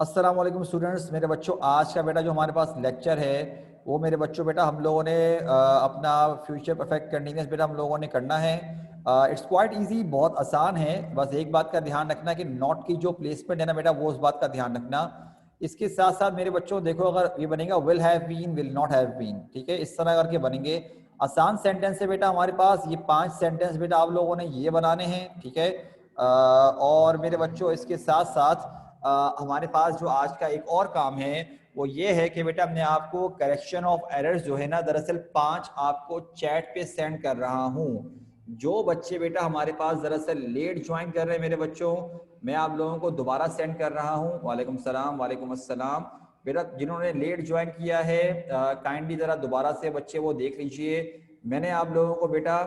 अस्सलाम वालेकुम स्टूडेंट्स। मेरे बच्चों, आज का बेटा जो हमारे पास लेक्चर है वो मेरे बच्चों बेटा हम लोगों ने अपना फ्यूचर परफेक्ट कंटिन्यूस बेटा हम लोगों ने करना है। इट्स क्वाइट इजी, बहुत आसान है। बस एक बात का ध्यान रखना कि नॉट की जो प्लेसमेंट है ना बेटा, वो उस बात का ध्यान रखना। इसके साथ साथ मेरे बच्चों देखो, अगर ये बनेगा will have been, will not have been, ठीक है, इस तरह करके बनेंगे। आसान सेंटेंस है बेटा हमारे पास, ये 5 सेंटेंस बेटा आप लोगों ने ये बनाने हैं, ठीक है। और मेरे बच्चों इसके साथ साथ हमारे पास जो आज का एक और काम है वो ये है कि बेटा मैं आपको करेक्शन ऑफ एरर्स जो है ना, दरअसल 5 आपको चैट पे सेंड कर रहा हूँ। जो बच्चे बेटा हमारे पास दरअसल लेट ज्वाइन कर रहे हैं मेरे बच्चों, मैं आप लोगों को दोबारा सेंड कर रहा हूँ। वालेकुम सलाम, वालेकुम अस्सलाम। बेटा जिन्होंने लेट ज्वाइन किया है काइंडली ज़रा दोबारा से बच्चे वो देख लीजिए। मैंने आप लोगों को बेटा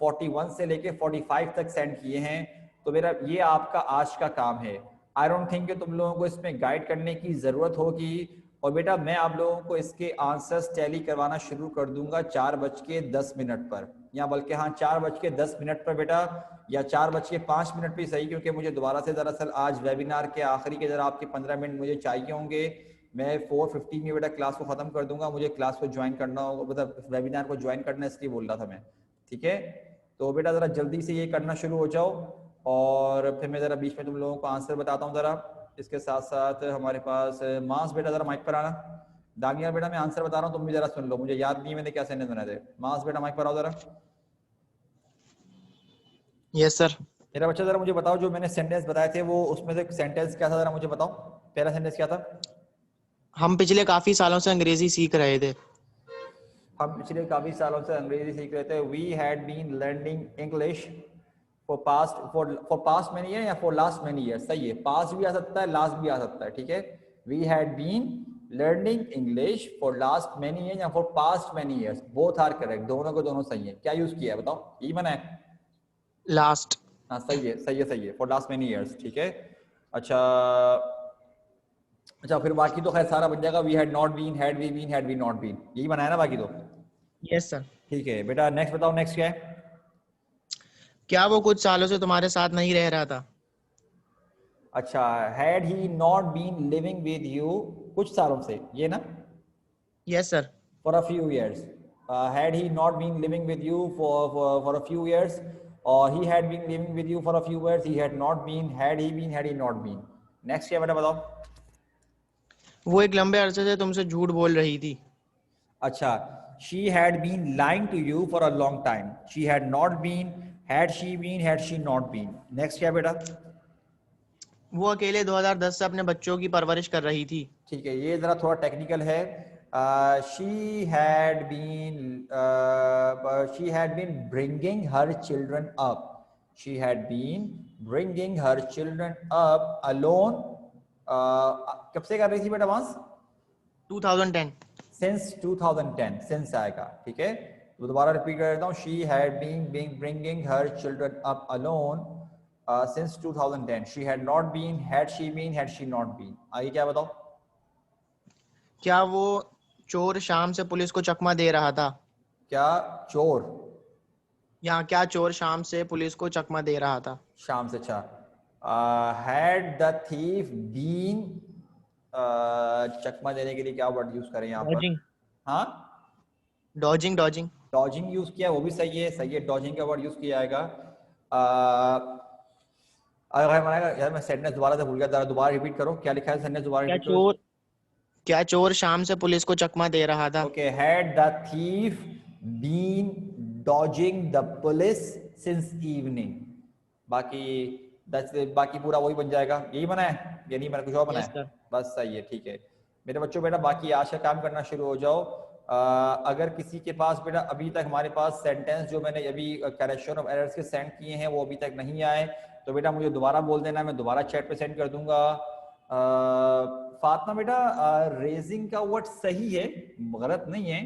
41 से लेके 45 तक सेंड किए हैं। तो मेरा ये आपका आज का काम है। आई डोंट थिंक कि तुम लोगों को इसमें गाइड करने की ज़रूरत होगी। और बेटा मैं आप लोगों को इसके आंसर्स टैली करवाना शुरू कर दूंगा 4:10 पर, या बल्कि हाँ 4:10 पर बेटा, या 4:05 भी सही, क्योंकि मुझे दोबारा से दरअसल आज वेबिनार के आखिरी के जरा आपके 15 मिनट मुझे चाहिए होंगे। मैं 4:15 में बेटा क्लास को ख़त्म कर दूंगा, मुझे क्लास को ज्वाइन करना होगा, मतलब वेबिनार को ज्वाइन करना, इसलिए बोल रहा था मैं, ठीक है। तो बेटा ज़रा जल्दी से ये करना शुरू हो जाओ, और फिर मैं ज़रा बीच में तुम लोगों को आंसर बताता हूँ ज़रा। इसके साथ साथ हमारे पास मास बेटा ज़रा माइक पर आना। दानियाल बेटा मैं आंसर बता रहा हूँ, तुम भी ज़रा सुन लो, मुझे याद नहीं है मैंने क्या सेंटेंस बनाए थे। मास बेटा माइक पर आओ ज़रा। Yes sir. मेरा बच्चा ज़रा मुझे बताओ, जो मैंने सेंटेंस बताए थे वो उसमें से सेंटेंस क्या था, ज़रा मुझे बताओ। पहला सेंटेंस क्या था? हम पिछले काफी सालों से अंग्रेजी सीख रहे थे। हम पिछले काफ़ी सालों से अंग्रेजी सीख रहे थे। We had been learning English for past many year, या फॉर लास्ट मैनी ईयर, सही है। पास्ट भी आ सकता है, लास्ट भी आ सकता है, ठीक है। We had been learning English for last many year या for past many years, both are correct, दोनों को दोनों सही है। क्या यूज किया है बताओ, यही बना है? लास्ट। हाँ सही है, सही है, सही है, फॉर लास्ट मैनी ईयर्स, ठीक है। अच्छा अच्छा, फिर बाकी तो खैर सारा बन जाएगा। We had not been, had we been, had we not been, यही बनाया ना बाकी तो। Yes sir. ठीक है बेटा, नेक्स्ट बताओ, नेक्स्ट क्या है? क्या वो कुछ सालों से तुम्हारे साथ नहीं रह रहा था? अच्छा, had he not been living with you, कुछ सालों से, ये ना? Yes sir. For a few years. Had he not been living with you for a few years, और he had been living with you for a few years, he had not been, had he been, had he not been. Next क्या बेटा बताओ? वो एक लंबे अरसे से तुमसे झूठ बोल रही थी। अच्छा, she had been lying to you for a long time. She had not been, had she been, had she not been. Next क्या बेटा? वो अकेले 2010 से अपने बच्चों की परवरिश कर रही थी। ठीक है, ये जरा थोड़ा टेक्निकल है। She had been, she had been bringing her children up, she had been bringing her children up alone. कब से कर रही थी बेटा वहां? 2010। सिंस 2010, सिंस आएगा, ठीक है। तो दोबारा रिपीट कर देता हूँ, she had been bringing her children up alone since 2010, she had not been, had she been, had she not been. आगे क्या बताओ? क्या वो चोर शाम से पुलिस को चकमा दे रहा था? क्या चोर क्या चोर शाम से पुलिस को चकमा दे रहा था? शाम से? अच्छा, हैड द थीफ बीन, चकमा देने के लिए क्या वर्ड यूज करें यहाँ पर? डॉजिंग। हाँ, डॉजिंग डॉजिंग। डॉजिंग यूज किया, वो भी सही है, सही है, डॉजिंग का वर्ड यूज किया जाएगा। अगर मैंने, यार मैं सेंटेंस दोबारा से भूल गया, दोबारा रिपीट करो, क्या लिखा है सेंटेंस, दोबारा क्या रिपीट करो। चोर क्या चोर शाम से पुलिस को चकमा दे रहा था? Okay, had the thief been dodging the police since evening. बाकी बाकी पूरा वही बन जाएगा, यही बना है या नहीं बना, कुछ और बना यस है? सर। बस सही है, ठीक है। मेरे बच्चों बेटा बाकी आज का काम करना शुरू हो जाओ। अगर किसी के पास बेटा अभी तक हमारे पास सेंटेंस जो मैंने अभी करेक्शन ऑफ एरर्स के सेंड किए हैं वो अभी तक नहीं आए, तो बेटा मुझे दोबारा बोल देना, मैं दोबारा चैट पे सेंड कर दूंगा। फातिमा बेटा, रेजिंग का वर्ड सही है, गलत नहीं है।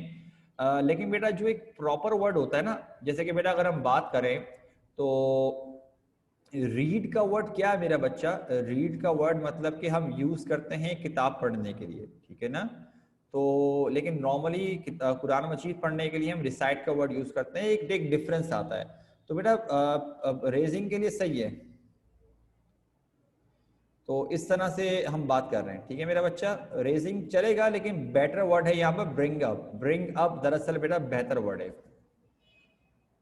लेकिन बेटा जो एक प्रॉपर वर्ड होता है ना, जैसे कि बेटा अगर हम बात करें तो रीड का वर्ड क्या है मेरा बच्चा? रीड का वर्ड मतलब कि हम यूज करते हैं किताब पढ़ने के लिए, ठीक है ना। तो लेकिन नॉर्मली कुरान मजीद पढ़ने के लिए हम रिसाइट का वर्ड यूज करते हैं, एक डिफरेंस आता है। तो बेटा रेजिंग के लिए सही है। तो इस तरह से हम बात कर रहे हैं, ठीक है मेरा बच्चा। रेजिंग चलेगा, लेकिन बेटर वर्ड है यहाँ पर ब्रिंग अप। ब्रिंग अप दरअसल बेटा बेहतर वर्ड है।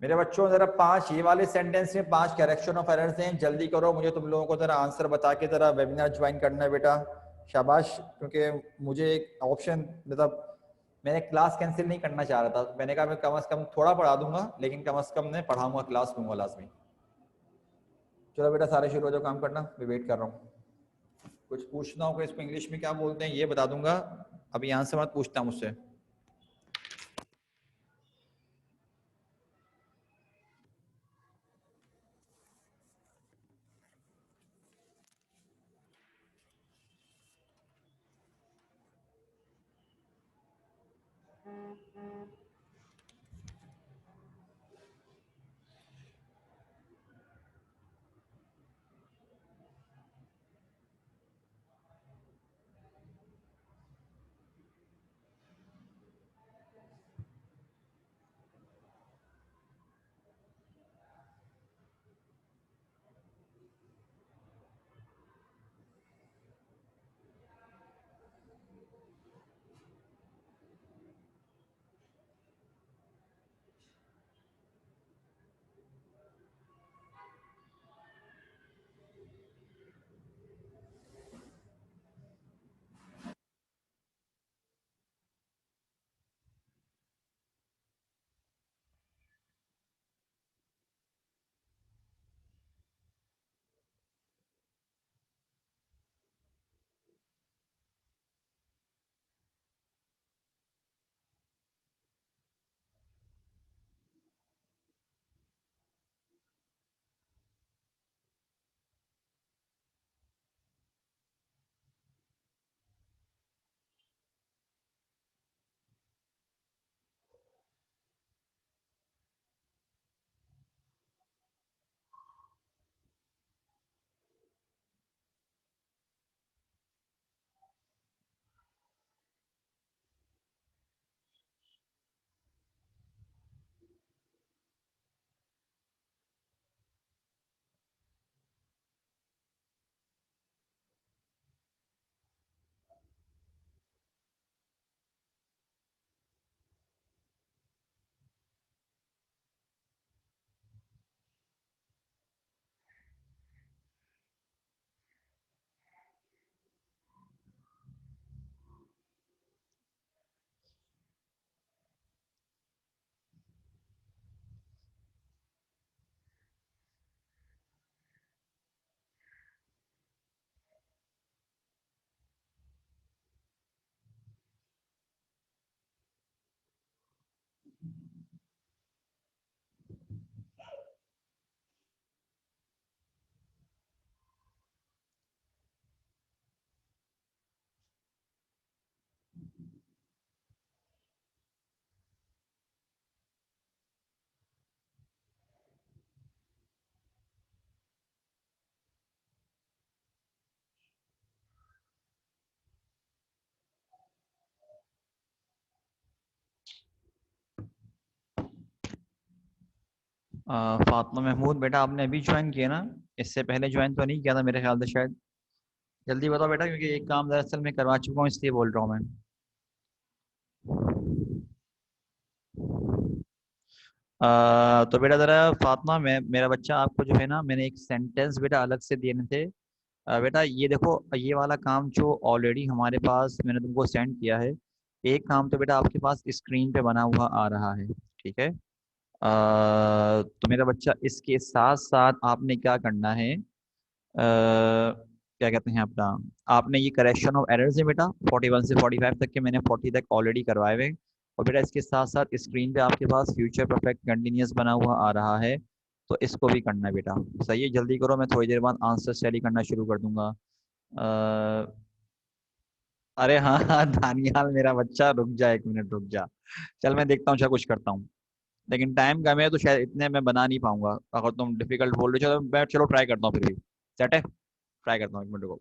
मेरे बच्चों जरा 5 ये वाले सेंटेंस में 5 करेक्शन ऑफ एरर्स हैं, जल्दी करो, मुझे तुम लोगों को जरा आंसर बता के जरा वेबिनार ज्वाइन करना है बेटा, शाबाश। क्योंकि मुझे एक ऑप्शन, मतलब मैंने क्लास कैंसिल नहीं करना चाह रहा था, मैंने कहा मैं कम से कम थोड़ा पढ़ा दूंगा, लेकिन कम से कम मैं पढ़ाऊंगा, क्लास लूंगा लाजमी। चलो बेटा सारे शुरू हो जाओ काम करना, मैं वेट कर रहा हूँ। कुछ पूछना होगा इसको इंग्लिश में क्या बोलते हैं ये बता दूंगा, अभी आंसर मत पूछता मुझसे। फातिमा महमूद बेटा आपने अभी ज्वाइन किया ना, इससे पहले ज्वाइन तो नहीं किया था मेरे ख्याल से शायद। जल्दी बताओ बेटा, क्योंकि एक काम दरअसल मैं करवा चुका हूँ, इसलिए बोल रहा हूँ मैं। तो बेटा ज़रा फातिमा, मैं मेरा बच्चा आपको जो है ना, मैंने एक सेंटेंस बेटा अलग से देने थे। बेटा ये देखो, ये वाला काम जो ऑलरेडी हमारे पास मैंने तुमको सेंड किया है, एक काम तो बेटा आपके पास स्क्रीन पे बना हुआ आ रहा है, ठीक है। तो मेरा बच्चा इसके साथ साथ आपने क्या करना है, क्या कहते हैं अपना, आपने ये करेक्शन ऑफ एरर्स है बेटा 41 से 45 तक के, मैंने 40 तक ऑलरेडी करवाए हुए हैं। और बेटा इसके साथ साथ स्क्रीन पे आपके पास फ्यूचर परफेक्ट कंटिन्यूअस बना हुआ आ रहा है, तो इसको भी करना है बेटा। सही है, जल्दी करो, मैं थोड़ी देर बाद आंसर शैली करना शुरू कर दूंगा। अ, अरे हाँ हाँ दानियाल मेरा बच्चा, रुक जा 1 मिनट, रुक जा। चल मैं देखता हूँ, अच्छा कुछ करता हूँ, लेकिन टाइम कम है तो शायद इतने में बना नहीं पाऊंगा। अगर तुम डिफिकल्ट बोल रहे हो तो मैं चलो ट्राई करता हूँ फिर भी। सेट है, ट्राई करता हूँ, 1 मिनट को।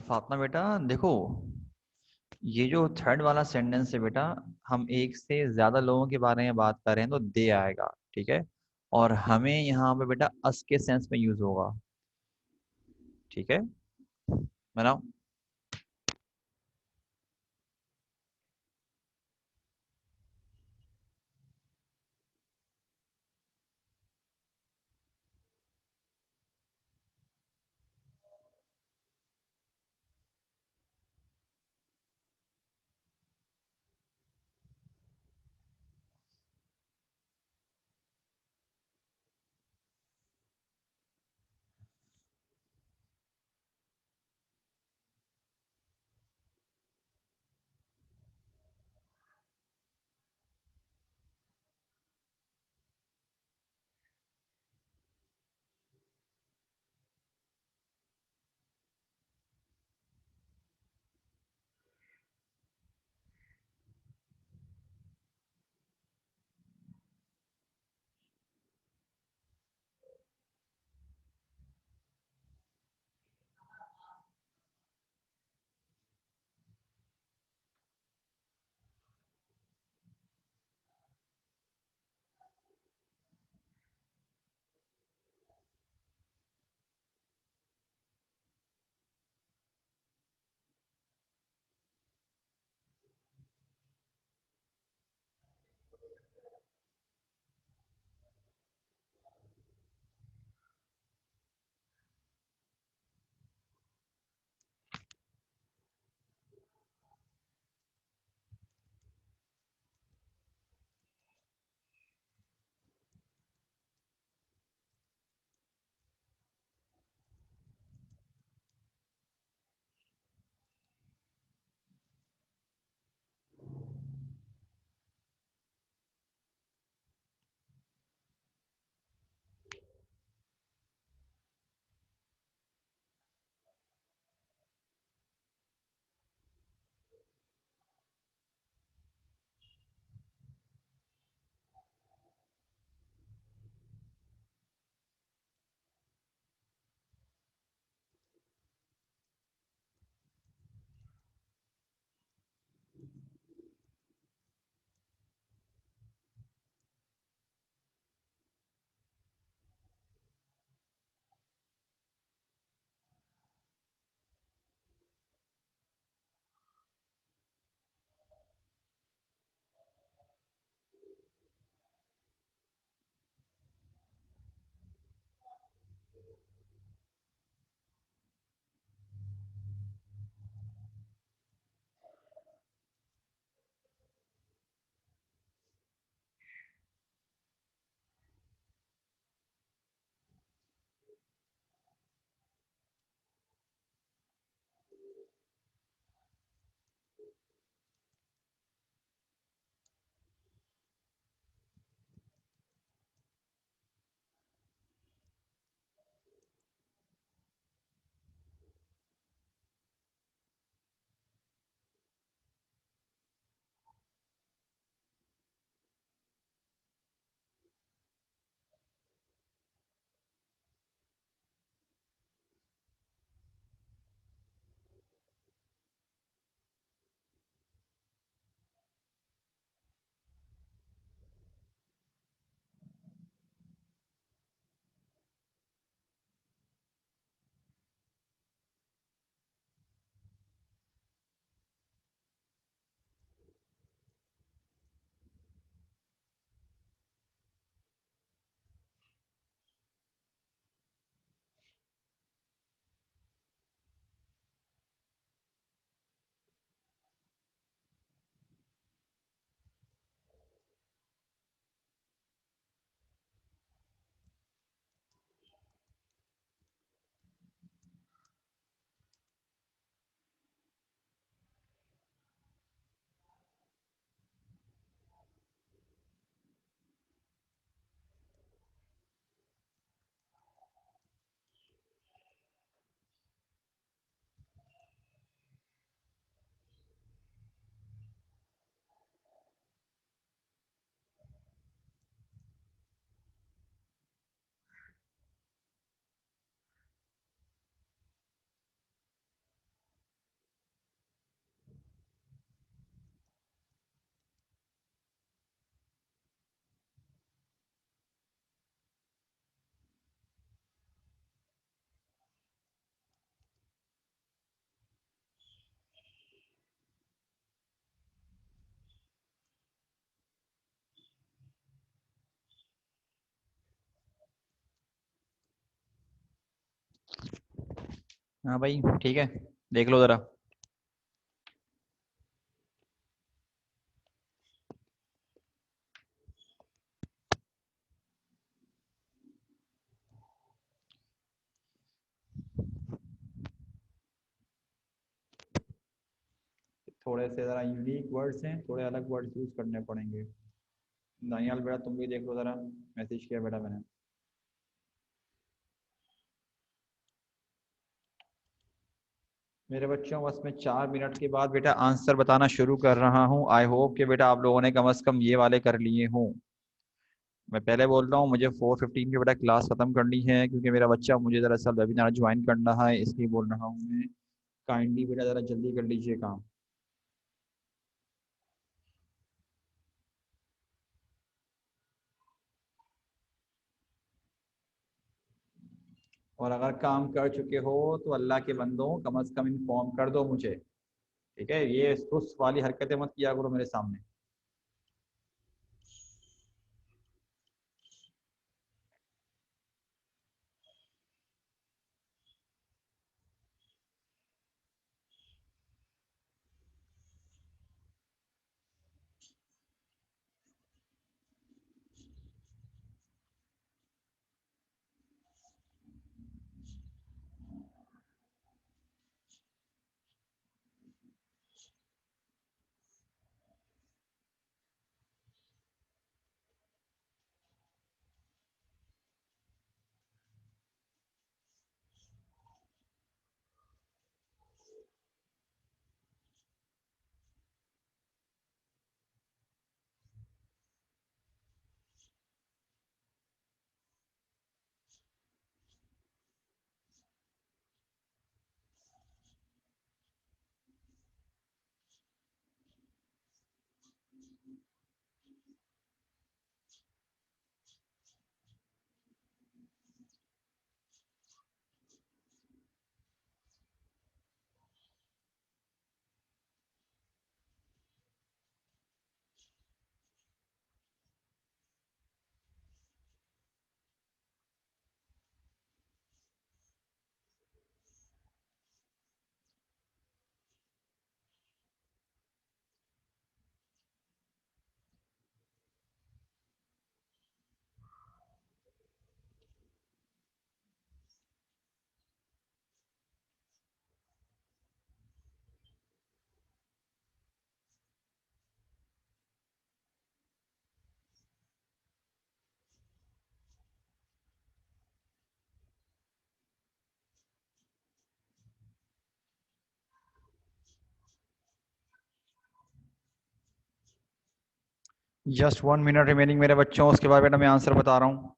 फातिमा बेटा देखो, ये जो थर्ड वाला सेंटेंस है बेटा, हम एक से ज्यादा लोगों के बारे में बात कर रहे हैं तो दे आएगा, ठीक है। और हमें यहाँ पे बेटा अस के सेंस में यूज होगा, ठीक है। बनाओ। हाँ भाई ठीक है, देख लो जरा। थोड़े से ज़रा यूनिक वर्ड्स हैं, थोड़े अलग वर्ड्स यूज़ करने पड़ेंगे। दानियाल बेटा तुम भी देख लो ज़रा, मैसेज किया बेटा मैंने। मेरे बच्चों बस मैं 4 मिनट के बाद बेटा आंसर बताना शुरू कर रहा हूँ। आई होप कि बेटा आप लोगों ने कम से कम ये वाले कर लिए हों। मैं पहले बोल रहा हूँ, मुझे 4:15 पे बेटा क्लास खत्म करनी है, क्योंकि मेरा बच्चा मुझे दरअसल वेबिनार ज्वाइन करना है, इसलिए बोल रहा हूँ मैं। काइंडली बेटा ज़रा जल्दी कर लीजिए काम। और अगर काम कर चुके हो तो अल्लाह के बंदों कम से कम इन्फॉर्म कर दो मुझे। ठीक है, ये सुस्त वाली हरकतें मत किया करो मेरे सामने। जस्ट 1 मिनट रिमेनिंग मेरे बच्चों, उसके बाद बेटा मैं आंसर बता रहा हूँ।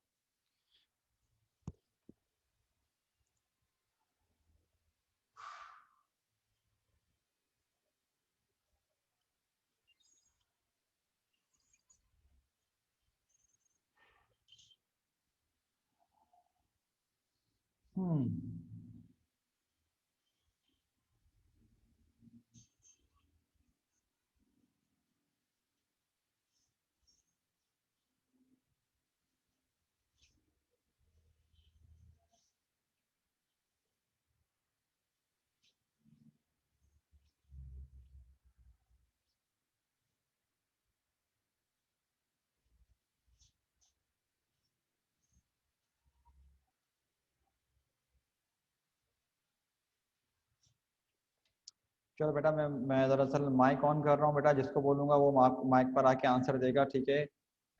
चलो बेटा मैं दरअसल माइक ऑन कर रहा हूँ बेटा, जिसको बोलूंगा वो माइक पर आके आंसर देगा। ठीक है,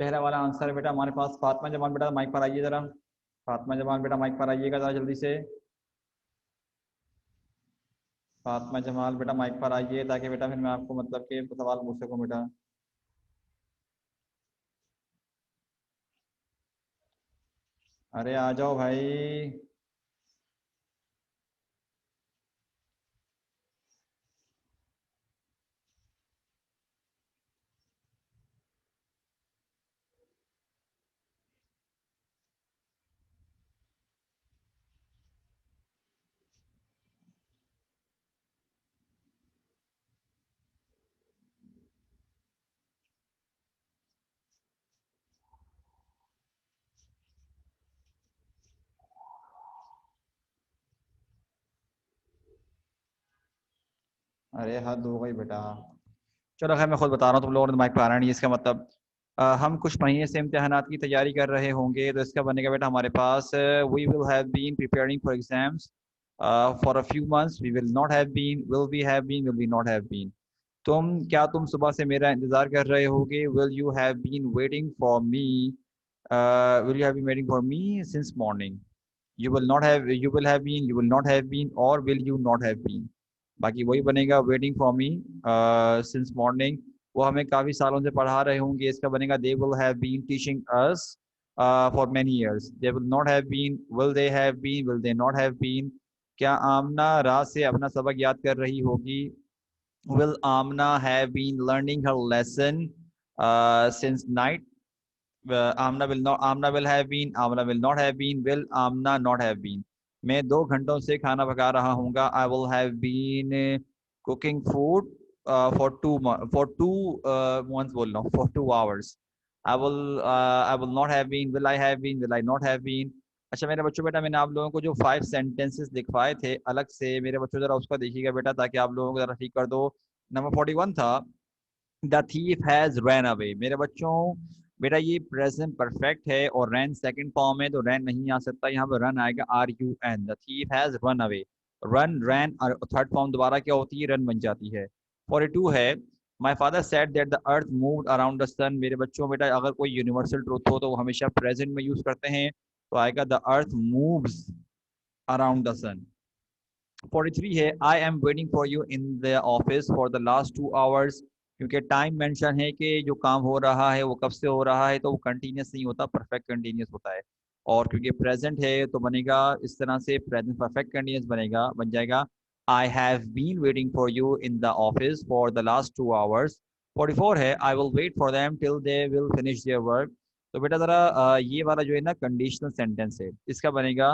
पहला वाला आंसर है बेटा हमारे पास फातिमा जमान। बेटा माइक पर आइए जरा, फातिमा जमान बेटा माइक पर आइएगा जरा जल्दी से। फातिमा जमाल बेटा माइक पर आइए, ताकि बेटा फिर मैं आपको मतलब कि सवाल पूछ सकूँ बेटा। अरे आ जाओ भाई। अरे हद हो गई बेटा। चलो खैर मैं खुद बता रहा हूँ, तुम लोगों ने माइक पे आना नहीं। इसका मतलब हम कुछ महीने से इम्तिहानात की तैयारी कर रहे होंगे, तो इसका बनेगा बेटा हमारे पास we will have been preparing for exams for a few months, we will not have been, will be have been, will be not have been. तुम सुबह से मेरा इंतजार कर रहे होगे, will you have been waiting for me, will you have been waiting for me since morning. You will have been, you will not have been, और will you not have been. बाकी वही बनेगा waiting for me since morning, वो हमें काफ़ी सालों से पढ़ा रहे होंगे। इसका बनेगा they will have been teaching us for many years, they will not have been, will they have been, will they not have been. क्या आमना रात से अपना सबक याद कर रही होगी, will Amna have been learning her lesson since night? Amna will have been, Amna will not have been, will Amna not have been? मैं 2 घंटों से खाना पका रहा हूँगा, I will have been cooking food for 2 months बोल रहा हूँ, for 2 hours. I will not have been, will I have been, will I not have been? अच्छा मेरे बच्चों, बेटा मैंने आप लोगों को जो 5 सेंटेंसेस लिखवाए थे अलग से, मेरे बच्चों जरा उसका देखिएगा बेटा, ताकि आप लोगों को जरा ठीक कर दो। नंबर 41 था, the thief has run away. मेरे बच्चों बेटा ये प्रेजेंट परफेक्ट है और रन सेकंड फॉर्म है, तो रन नहीं आ सकता, यहाँ पे रन आएगा RUN। The thief has run away, run रैन, और थर्ड फॉर्म दोबारा क्या होती है, रन बन जाती है। 42 है, my father said that the earth moved around the sun. मेरे बच्चों बेटा अगर कोई यूनिवर्सल ट्रूथ हो तो वो हमेशा प्रेजेंट में यूज करते हैं, तो आएगा the earth moves around the sun. 43 है, I am waiting for you in the office for the last 2 hours. क्योंकि टाइम मेंशन है कि जो काम हो रहा है वो कब से हो रहा है, तो वो कंटिन्यूस नहीं होता, परफेक्ट कंटिन्यूस होता है। और क्योंकि प्रेजेंट है तो बनेगा इस तरह से, प्रेजेंट परफेक्ट कंटिन्यूस बनेगा, बन जाएगा I have been waiting for you in the office for the last 2 hours. 44 है, I will wait for them till they will finish their work. तो बेटा जरा ये वाला जो है ना कंडीशनल सेंटेंस है, इसका बनेगा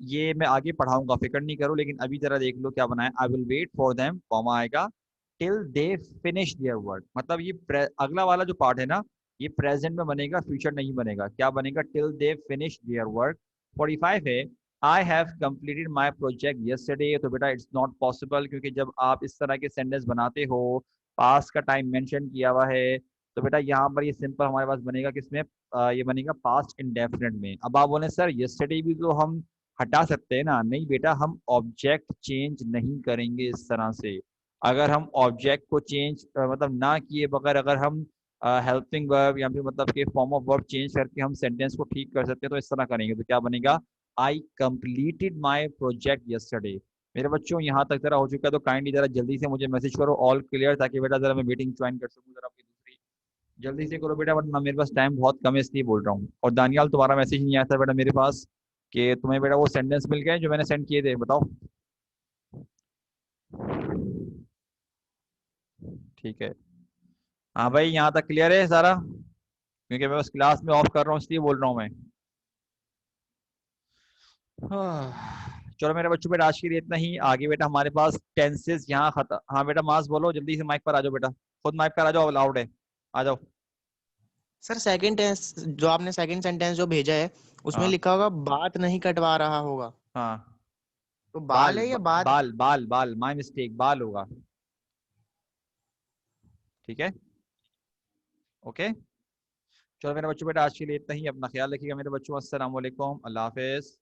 ये मैं आगे पढ़ाऊंगा, फिक्र नहीं करो, लेकिन अभी जरा देख लो क्या बनाया। I will wait for them, comma आएगा, till they finish their work. मतलब ये अगला वाला जो पार्ट है ना, ये प्रेजेंट में बनेगा, फ्यूचर नहीं बनेगा। क्या बनेगा, till they finish their work. 45 है, I have completed my project yesterday. तो बेटा इट्स नॉट पॉसिबल, क्योंकि जब आप इस तरह के सेंटेंस बनाते हो, पास का टाइम मेंशन किया हुआ है, तो बेटा यहाँ पर ये सिंपल हमारे पास बनेगा किसमें, ये बनेगा पास्ट इंडेफिनिट में। अब आप बोले सर यस्टरडे भी तो हम हटा सकते हैं ना, नहीं बेटा, हम ऑब्जेक्ट चेंज नहीं करेंगे इस तरह से। अगर हम ऑब्जेक्ट को चेंज मतलब ना किए बगैर, अगर हम हेल्पिंग वर्ब या फिर मतलब के फॉर्म ऑफ वर्ब चेंज करके हम सेंटेंस को ठीक कर सकते हैं, तो इस तरह करेंगे तो क्या बनेगा, I completed my project yesterday. मेरे बच्चों यहाँ तक जरा हो चुका है, तो काइंडली जरा जल्दी से मुझे मैसेज करो ऑल क्लियर, ताकि बेटा जरा मैं मीटिंग ज्वाइन कर सकूँ जरा अपनी दूसरी। जल्दी से करो बेटा, वरना मेरे पास टाइम बहुत कम है, इसलिए बोल रहा हूँ। और दानियाल तुम्हारा मैसेज नहीं आया था बेटा मेरे पास कि तुम्हें बेटा वो सेंटेंस मिल गए जो मैंने सेंड किए थे, बताओ। ठीक है, हाँ भाई यहाँ तक क्लियर है सारा, क्योंकि मैं उस क्लास में ऑफ कर रहा हूँ इसलिए बोल रहा हूँ मैं। चलो मेरे बच्चों, बेटा आज के लिए इतना ही। आगे बेटा हमारे पास टेंसेस यहाँ खत्म। हाँ बेटा मास बोलो जल्दी से, माइक पर आ जाओ बेटा, खुद माइक पर आ जाओ, अलाउड है, आ जाओ। सर सेकंड टेंस जो आपने सेकंड सेंटेंस जो भेजा है, उसमें हाँ लिखा होगा बात नहीं कटवा रहा होगा, हाँ, तो बाल है या बात है? बाल बाल बाल, माई मिस्टेक, बाल होगा। ठीक है, ओके। चलो मेरे बच्चों, बेटा आज के लिए इतना ही। अपना ख्याल रखिएगा मेरे बच्चों, अस्सलाम वालेकुम, अल्लाह हाफिज।